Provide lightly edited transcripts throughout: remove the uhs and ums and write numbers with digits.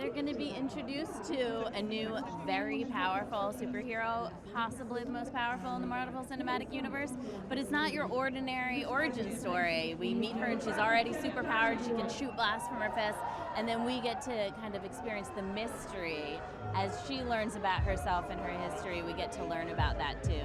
They're going to be introduced to a new, very powerful superhero, possibly the most powerful in the Marvel Cinematic Universe, but it's not your ordinary origin story. We meet her and she's already superpowered, she can shoot blasts from her fists, and then we get to kind of experience the mystery. As she learns about herself and her history, we get to learn about that too.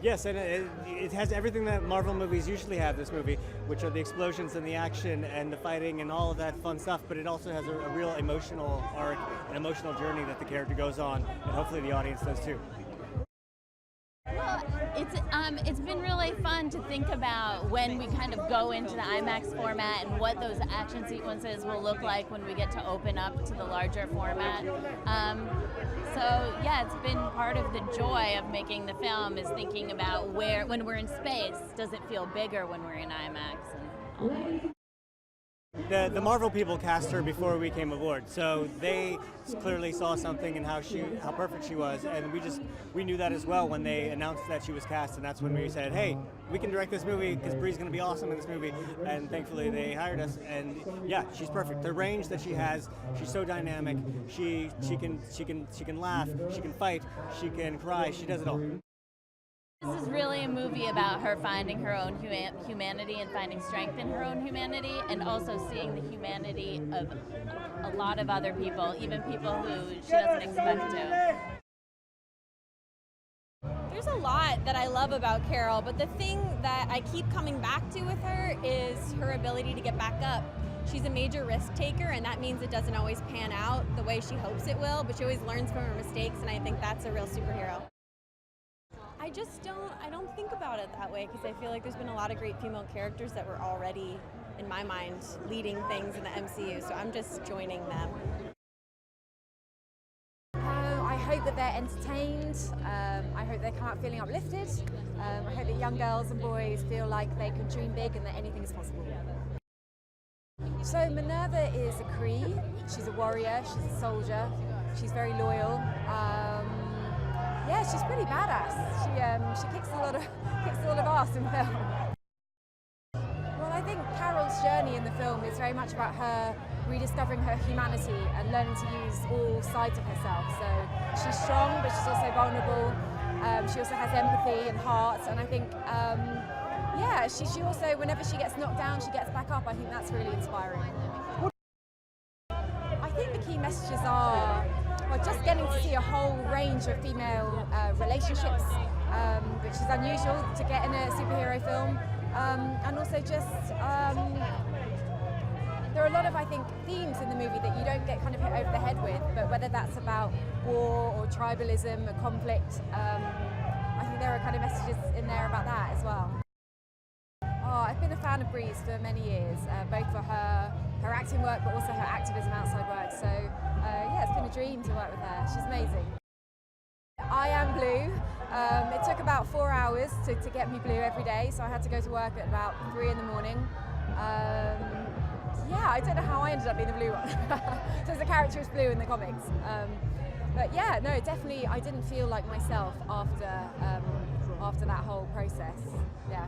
Yes, and it has everything that Marvel movies usually have, this movie, which are the explosions and the action and the fighting and all of that fun stuff, but it also has a real emotional arc, an emotional journey that the character goes on, and hopefully the audience does too. Well, it's been really fun to think about when we kind of go into the IMAX format and what those action sequences will look like when we get to open up to the larger format. So yeah, it's been part of the joy of making the film is thinking about when we're in space, does it feel bigger when we're in IMAX and all that. The Marvel people cast her before we came aboard, so they clearly saw something in how perfect she was, and we knew that as well when they announced that she was cast, and that's when we said, hey, we can direct this movie because Brie's going to be awesome in this movie, and thankfully they hired us, and yeah, she's perfect. The range that she has, she's so dynamic. She can laugh, she can fight, she can cry, she does it all. This is really a movie about her finding her own humanity and finding strength in her own humanity, and also seeing the humanity of a lot of other people, even people who she doesn't expect to. There's a lot that I love about Carol, but the thing that I keep coming back to with her is her ability to get back up. She's a major risk taker, and that means it doesn't always pan out the way she hopes it will, but she always learns from her mistakes, and I think that's a real superhero. I don't think about it that way because I feel like there's been a lot of great female characters that were already, in my mind, leading things in the MCU, so I'm just joining them. I hope that they're entertained. I hope they come out feeling uplifted. I hope that young girls and boys feel like they can dream big and that anything is possible. So Minerva is a Cree. She's a warrior. She's a soldier. She's very loyal. Yeah, she's pretty badass. She kicks a lot of ass in film. Well, I think Carol's journey in the film is very much about her rediscovering her humanity and learning to use all sides of herself. So she's strong, but she's also vulnerable. She also has empathy and heart, and I think, yeah, she also, whenever she gets knocked down, she gets back up. I think that's really inspiring. I think the key messages are, well, just getting to see a whole range of female relationships, which is unusual to get in a superhero film, and also just there are a lot of, I think, themes in the movie that you don't get kind of hit over the head with, but whether that's about war or tribalism or conflict, I think there are kind of messages in there about that as well. Oh, I've been a fan of Brie's for many years, both for her acting work, but also her activism outside work. So yeah, it's been a dream to work with her. She's amazing. I am blue. It took about 4 hours to get me blue every day, so I had to go to work at about 3 in the morning. Yeah, I don't know how I ended up being the blue one. So the character is blue in the comics. But yeah, no, definitely I didn't feel like myself after that whole process. Yeah.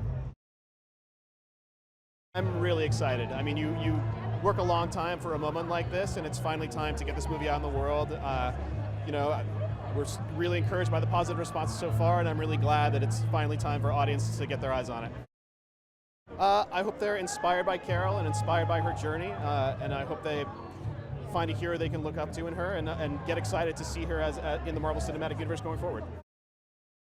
I'm really excited. I mean, you work a long time for a moment like this, and it's finally time to get this movie out in the world. You know, we're really encouraged by the positive responses so far, and I'm really glad that it's finally time for audiences to get their eyes on it. I hope they're inspired by Carol and inspired by her journey, and I hope they find a hero they can look up to in her and get excited to see her as in the Marvel Cinematic Universe going forward.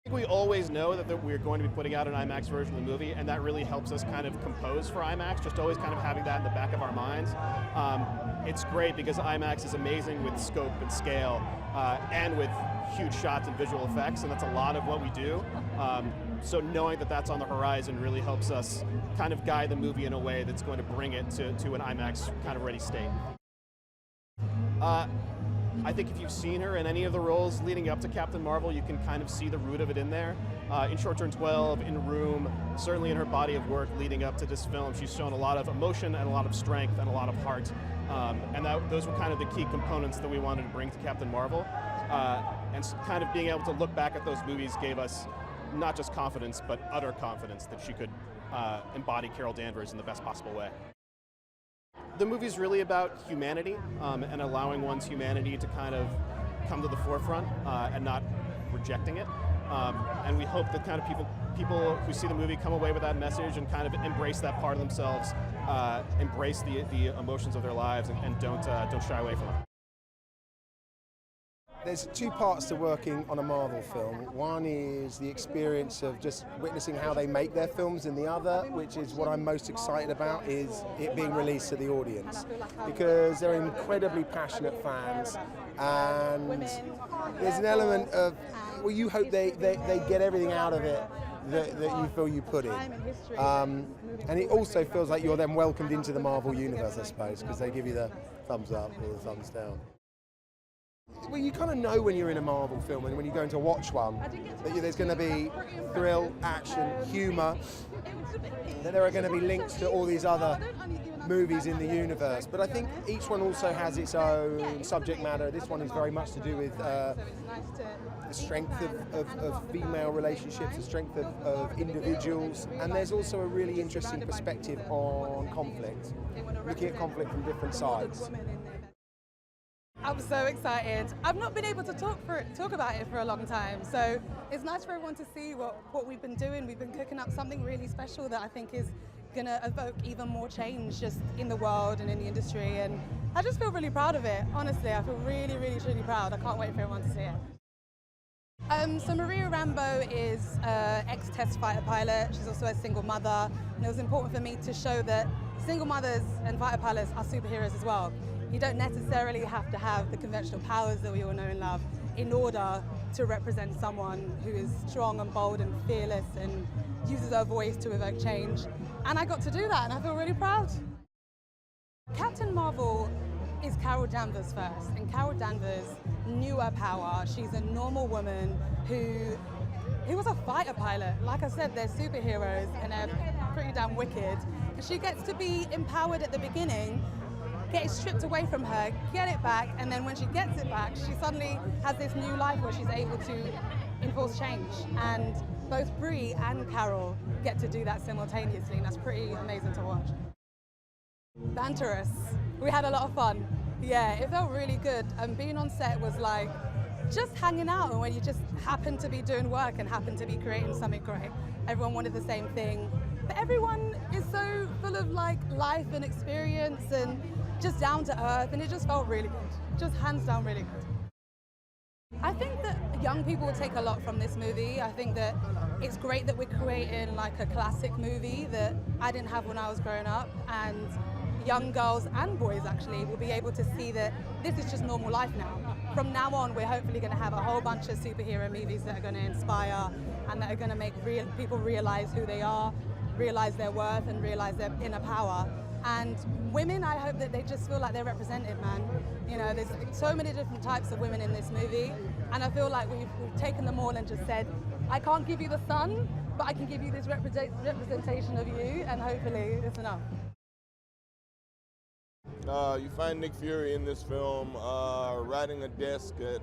I think we always know that we're going to be putting out an IMAX version of the movie, and that really helps us kind of compose for IMAX, just always kind of having that in the back of our minds. It's great because IMAX is amazing with scope and scale, and with huge shots and visual effects, and that's a lot of what we do. So knowing that that's on the horizon really helps us kind of guide the movie in a way that's going to bring it to an IMAX kind of ready state. I think if you've seen her in any of the roles leading up to Captain Marvel, you can kind of see the root of it in there. In Short Turn 12, in Room, certainly in her body of work leading up to this film, she's shown a lot of emotion and a lot of strength and a lot of heart. And those were kind of the key components that we wanted to bring to Captain Marvel. And kind of being able to look back at those movies gave us not just confidence, but utter confidence that she could embody Carol Danvers in the best possible way. The movie's really about humanity and allowing one's humanity to kind of come to the forefront and not rejecting it. And we hope that kind of people who see the movie come away with that message and kind of embrace that part of themselves, embrace the emotions of their lives, and don't shy away from them. There's two parts to working on a Marvel film. One is the experience of just witnessing how they make their films, and the other, which is what I'm most excited about, is it being released to the audience. Because they're incredibly passionate fans, and there's an element of, well, you hope they get everything out of it that you feel you put in. And it also feels like you're then welcomed into the Marvel universe, I suppose, because they give you the thumbs up or the thumbs down. Well, you kind of know when you're in a Marvel film and when you're going to watch one that there's going to be thrill, action, humour, that there are going to be links to all these other movies in the universe. But I think each one also has its own subject matter. This one is very much to do with the strength of female relationships, the strength of individuals, and there's also a really interesting perspective on conflict, looking at conflict from different sides. I'm so excited. I've not been able to talk about it for a long time, so it's nice for everyone to see what we've been doing. We've been cooking up something really special that I think is going to evoke even more change just in the world and in the industry, and I just feel really proud of it. Honestly, I feel really, really, truly proud. I can't wait for everyone to see it. So Maria Rambeau is an ex-test fighter pilot. She's also a single mother, and it was important for me to show that single mothers and fighter pilots are superheroes as well. You don't necessarily have to have the conventional powers that we all know and love in order to represent someone who is strong and bold and fearless and uses her voice to evoke change. And I got to do that, and I feel really proud. Captain Marvel is Carol Danvers first, and Carol Danvers knew her power. She's a normal woman who was a fighter pilot. Like I said, they're superheroes and they're pretty damn wicked. And she gets to be empowered at the beginning, get it stripped away from her, get it back, and then when she gets it back, she suddenly has this new life where she's able to enforce change. And both Brie and Carol get to do that simultaneously, and that's pretty amazing to watch. Banterous. We had a lot of fun. Yeah, it felt really good. And being on set was like just hanging out, and when you just happen to be doing work and happen to be creating something great. Everyone wanted the same thing. But everyone is so full of like life and experience and just down to earth, and it just felt really good. Just hands down really good. I think that young people will take a lot from this movie. I think that it's great that we're creating like a classic movie that I didn't have when I was growing up, and young girls and boys actually will be able to see that this is just normal life now. From now on, we're hopefully going to have a whole bunch of superhero movies that are going to inspire and that are going to make people realize who they are, realize their worth, and realize their inner power. And women, I hope that they just feel like they're represented, man. You know, there's so many different types of women in this movie, and I feel like we've taken them all and just said, I can't give you the sun, but I can give you this representation of you, and hopefully it's enough. You find Nick Fury in this film riding a desk at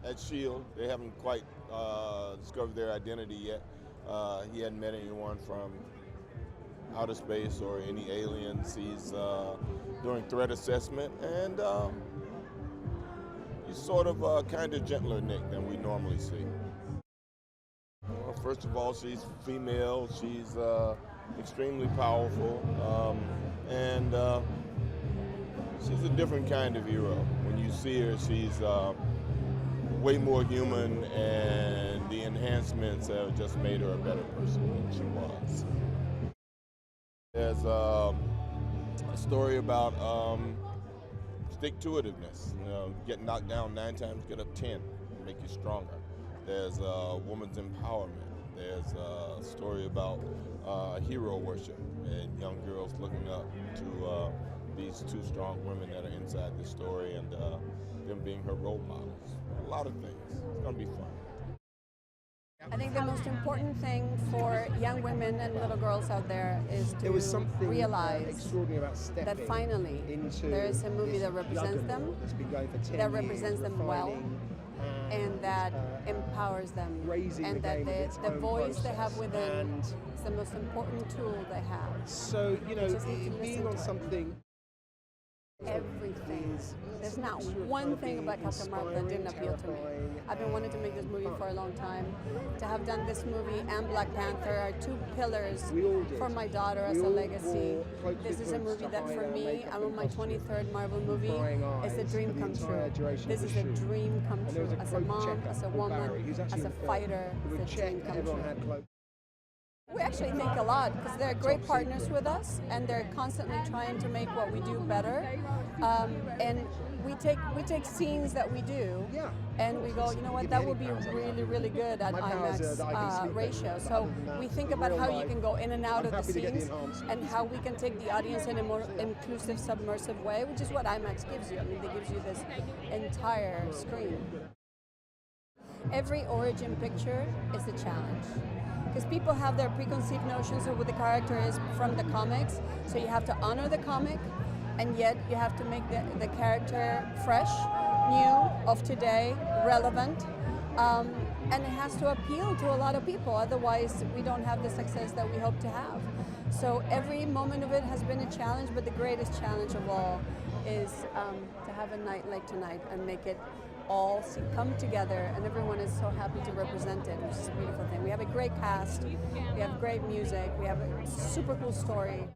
S.H.I.E.L.D. They haven't quite discovered their identity yet. He hadn't met anyone from outer space or any aliens. He's doing threat assessment, and he's sort of a kind of gentler Nick than we normally see. Well, first of all, she's female. She's extremely powerful, and she's a different kind of hero. When you see her, she's way more human, and the enhancements have just made her a better person than she was. There's a story about stick-to-itiveness. You know, get knocked down 9 times, get up 10, and make you stronger. There's woman's empowerment. There's a story about hero worship and young girls looking up to these 2 strong women that are inside the story, and them being her role models. A lot of things. It's going to be fun. I think the most important thing for young women and little girls out there is to realize that finally there is a movie that represents them, that represents them well, and that empowers them, and that the voice they have within is the most important tool they have. So, you know, being on something... Everything. There's not one thing about Captain Marvel that didn't appeal to me. I've been wanting to make this movie for a long time. To have done this movie and Black Panther are two pillars for my daughter as a legacy. This is a movie that for me, I'm on my 23rd Marvel movie, it's a dream come true. This is a dream come true. As a mom, as a woman, as a fighter, it's a dream come true. We actually think a lot because they're great partners with us, and they're constantly trying to make what we do better. And we take scenes that we do, and we go, you know what, that would be really, really good at IMAX ratio. So we think about how you can go in and out of the scenes, and how we can take the audience in a more inclusive, submersive way, which is what IMAX gives you. I mean, it gives you this entire screen. Every origin picture is a challenge. Because people have their preconceived notions of what the character is from the comics, so you have to honor the comic, and yet you have to make the character fresh, new, of today, relevant, and it has to appeal to a lot of people, otherwise we don't have the success that we hope to have. So every moment of it has been a challenge, but the greatest challenge of all is to have a night like tonight and make it all come together, and everyone is so happy to represent it, which is a beautiful thing. We have a great cast, we have great music, we have a super cool story.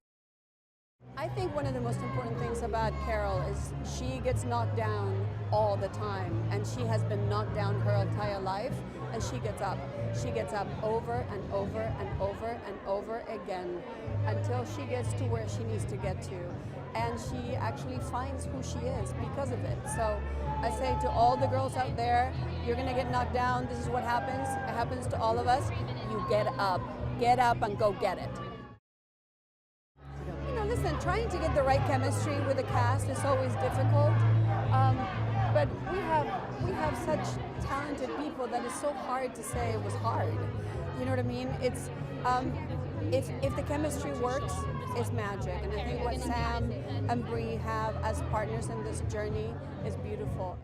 I think one of the most important things about Carol is she gets knocked down all the time, and she has been knocked down her entire life, and she gets up. She gets up over and over and over and over again until she gets to where she needs to get to. And she actually finds who she is because of it. So I say to all the girls out there, you're gonna get knocked down, this is what happens, it happens to all of us. You get up and go get it. You know, listen, trying to get the right chemistry with the cast is always difficult, but we have such talented people that it's so hard to say it was hard. You know what I mean? It's if the chemistry works, it's magic, and I think what Sam and Brie have as partners in this journey is beautiful.